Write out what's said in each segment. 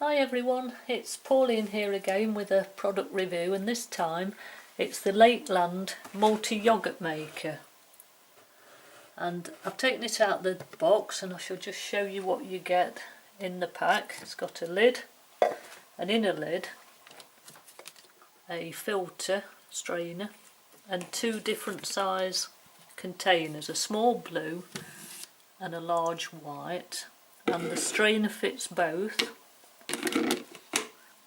Hi everyone, it's Pauline here again with a product review, and this time it's the Lakeland Multi Yoghurt Maker. And I've taken it out of the box and I shall just show you what you get in the pack. It's got a lid, an inner lid, a filter strainer and two different size containers, a small blue and a large white, and the strainer fits both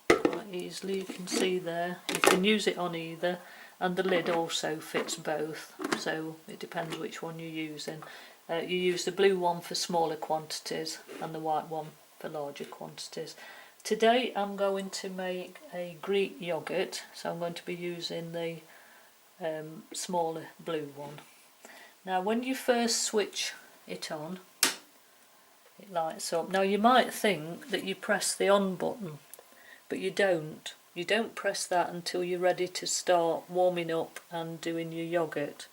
quite easily. You can see there, you can use it on either, and the lid also fits both, so it depends which one you're using. You use the blue one for smaller quantities and the white one for larger quantities. Today I'm going to make a Greek yoghurt, so I'm going to be using the smaller blue one. Now when you first switch it on, it lights up. Now you might think that you press the on button, but you don't. You don't press that until you're ready to start warming up and doing your yoghurt.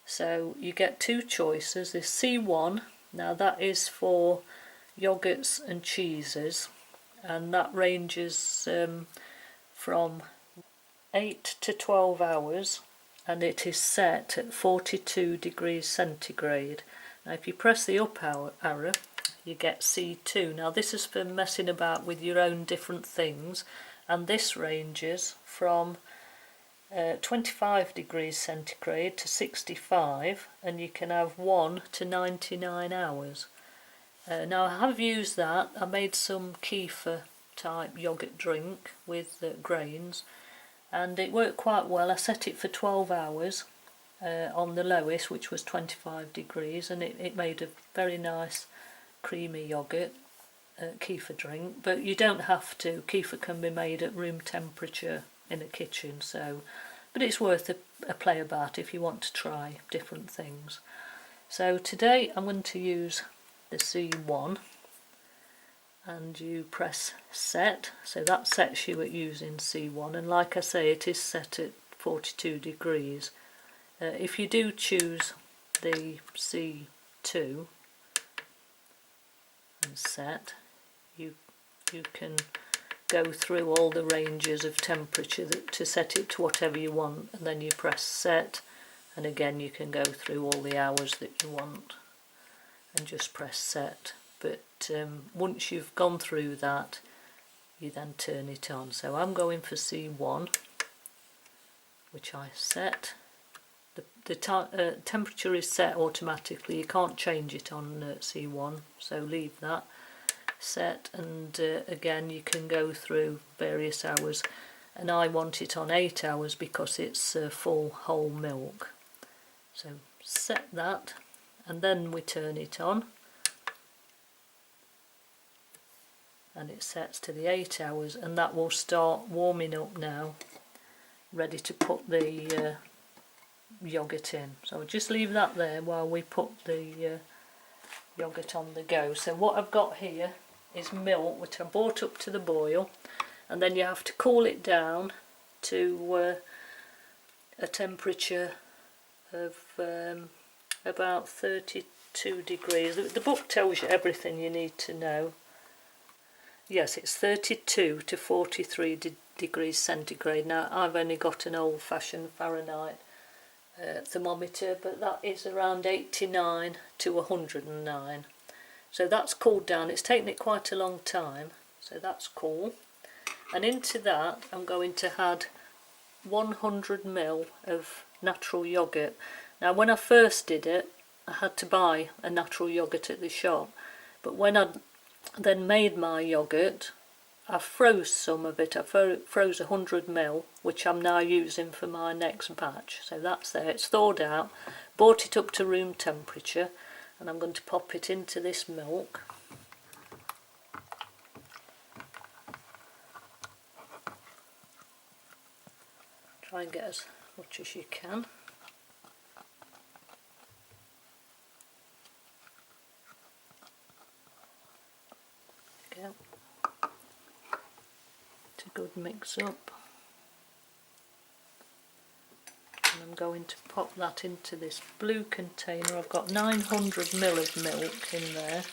So you get two choices. There's C1, now that is for yoghurts and cheeses, and that ranges from 8 to 12 hours, and it is set at 42 degrees centigrade. Now if you press the up arrow, you get C2. Now this is for messing about with your own different things, and this ranges from 25 degrees centigrade to 65, and you can have 1 to 99 hours. Now I have used that. I made some kefir type yoghurt drink with grains, and it worked quite well. I set it for 12 hours on the lowest, which was 25 degrees, and it made a very nice creamy yoghurt kefir drink. But you don't have to. Kefir can be made at room temperature in a kitchen, so but it's worth a play about if you want to try different things. So today I'm going to use the C1, and you press set, so that sets you at using C1, and like I say, it is set at 42 degrees. If you do choose the C2 and set, you can go through all the ranges of temperature to set it to whatever you want, and then you press set, and again you can go through all the hours that you want and just press set. But once you've gone through that, you then turn it on. So I'm going for C1, which I set. The temperature is set automatically, you can't change it on C1, so leave that set, and again you can go through various hours, and I want it on 8 hours because it's full whole milk. So set that, and then we turn it on, and it sets to the 8 hours, and that will start warming up now, ready to put the yoghurt in. So I'll just leave that there while we put the yoghurt on the go. So what I've got here is milk, which I brought up to the boil, and then you have to cool it down to a temperature of about 32 degrees. The book tells you everything you need to know. Yes, it's 32 to 43 degrees centigrade. Now I've only got an old-fashioned Fahrenheit thermometer, but that is around 89 to 109. So that's cooled down. It's taken it quite a long time, so that's cool. And into that I'm going to add 100 ml of natural yoghurt. Now when I first did it, I had to buy a natural yoghurt at the shop, but when I then made my yoghurt, I froze some of it. I froze 100 ml, which I'm now using for my next batch. So that's there, it's thawed out, brought it up to room temperature, and I'm going to pop it into this milk. Try and get as much as you can. There we go. It's a good mix up, and I'm going to pop that into this blue container. I've got 900 ml of milk in there,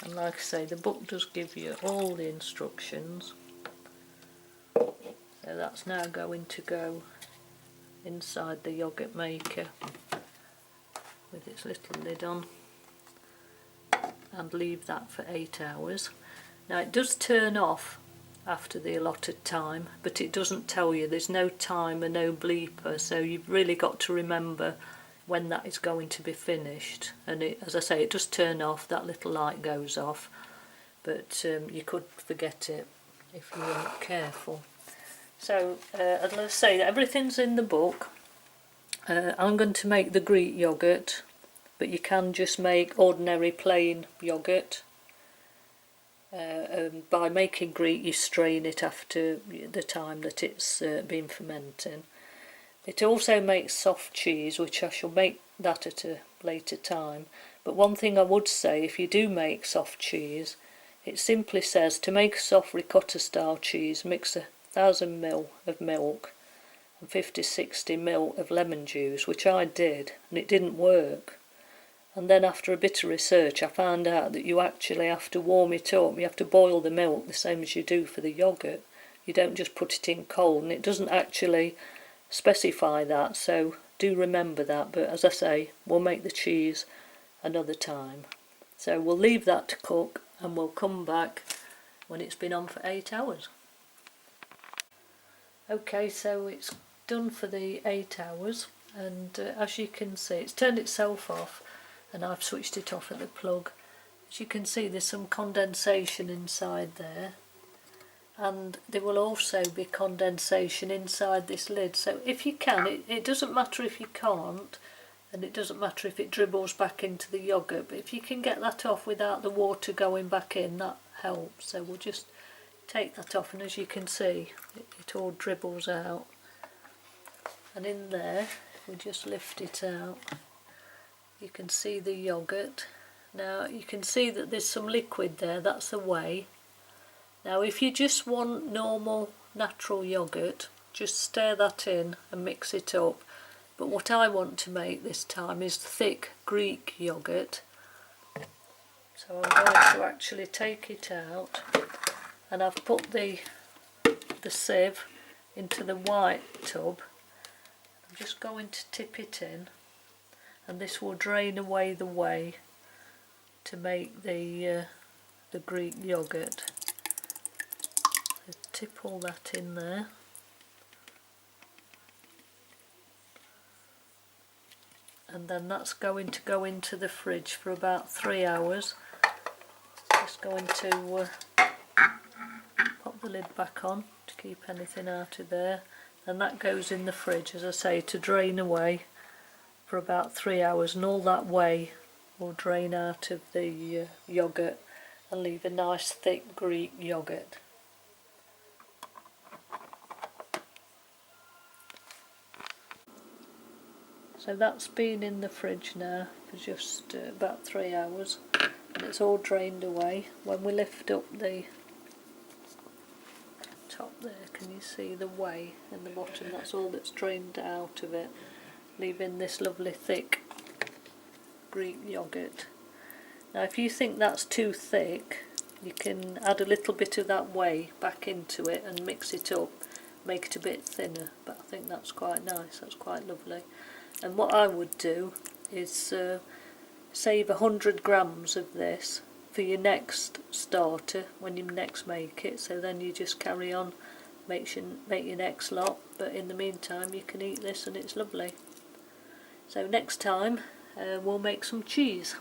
And like I say, the book does give you all the instructions. So that's now going to go inside the yoghurt maker with its little lid on, and leave that for 8 hours. Now it does turn off after the allotted time, but it doesn't tell you. There's no timer, no bleeper, so you've really got to remember when that is going to be finished. And as I say, it does turn off, that little light goes off, but you could forget it if you weren't careful. So as I say, everything's in the book. I'm going to make the Greek yoghurt, but you can just make ordinary plain yoghurt. By making Greek, you strain it after the time that it's been fermenting. It also makes soft cheese, which I shall make that at a later time. But one thing I would say, if you do make soft cheese, it simply says to make a soft ricotta style cheese, mix 1000 ml of milk and 50-60 ml of lemon juice, which I did, and it didn't work. And then after a bit of research I found out that you actually have to warm it up. You have to boil the milk the same as you do for the yoghurt. You don't just put it in cold, and it doesn't actually specify that, so do remember that. But as I say, we'll make the cheese another time. So we'll leave that to cook, and we'll come back when it's been on for 8 hours. Okay, so it's done for the 8 hours, and as you can see, it's turned itself off, and I've switched it off at the plug. As you can see, there's some condensation inside there, and there will also be condensation inside this lid. So if you can, it doesn't matter if you can't, and it doesn't matter if it dribbles back into the yoghurt, but if you can get that off without the water going back in, that helps. So we'll just take that off, and as you can see, it all dribbles out. And in there, if we just lift it out, you can see the yoghurt. Now you can see that there's some liquid there, that's the whey. Now if you just want normal natural yoghurt, just stir that in and mix it up. But what I want to make this time is thick Greek yoghurt. So I'm going to actually take it out, and I've put the sieve into the white tub. I'm just going to tip it in, and this will drain away the whey to make the Greek yoghurt. So tip all that in there. And then that's going to go into the fridge for about 3 hours. Just going to pop the lid back on to keep anything out of there, and that goes in the fridge, as I say, to drain away for about 3 hours, and all that whey will drain out of the yoghurt and leave a nice thick Greek yoghurt. So that's been in the fridge now for just about 3 hours, and it's all drained away. When we lift up the top there, can you see the whey in the bottom? That's all that's drained out of it, leaving this lovely thick Greek yoghurt. Now if you think that's too thick, you can add a little bit of that whey back into it and mix it up, make it a bit thinner, but I think that's quite nice, that's quite lovely. And what I would do is save 100 grams of this for your next starter when you next make it, so then you just carry on, make your next lot, but in the meantime you can eat this and it's lovely. So next time we'll make some cheese.